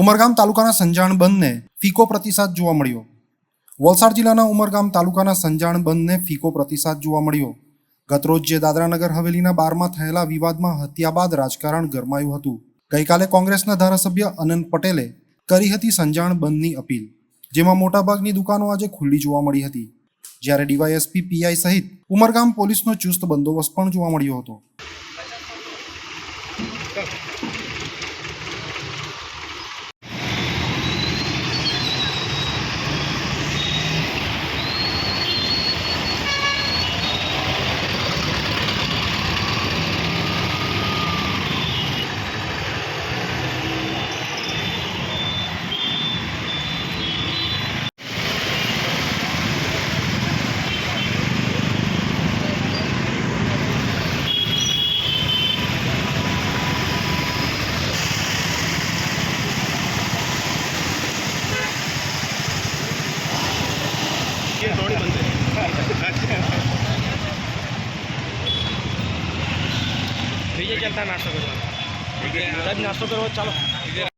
ઉમરગામ તાલુકાના સંજાણ બંધને ફીકો પ્રતિસાદ જોવા મળ્યો। વલસાડ જિલ્લાના ઉમરગામ તાલુકાના સંજાણ બંધને ફીકો પ્રતિસાદ જોવા મળ્યો। ગતરોજ જે દાદરાનગર હવેલીના બારમાં થયેલા વિવાદમાં હત્યા બાદ રાજકારણ ગરમાયું હતું। ગઈકાલે કોંગ્રેસના ધારાસભ્ય અનંત પટેલે કરી હતી સંજાણ બંધની અપીલ, જેમાં મોટાભાગની દુકાનો આજે ખુલ્લી જોવા મળી હતી, જ્યારે ડીવાયએસપી પીઆઈ સહિત ઉમરગામ પોલીસનો ચુસ્ત બંદોબસ્ત પણ જોવા મળ્યો હતો। ये थोड़ी बनते भैया चलता नाश्ता करवा नाश्ता करवा चलो।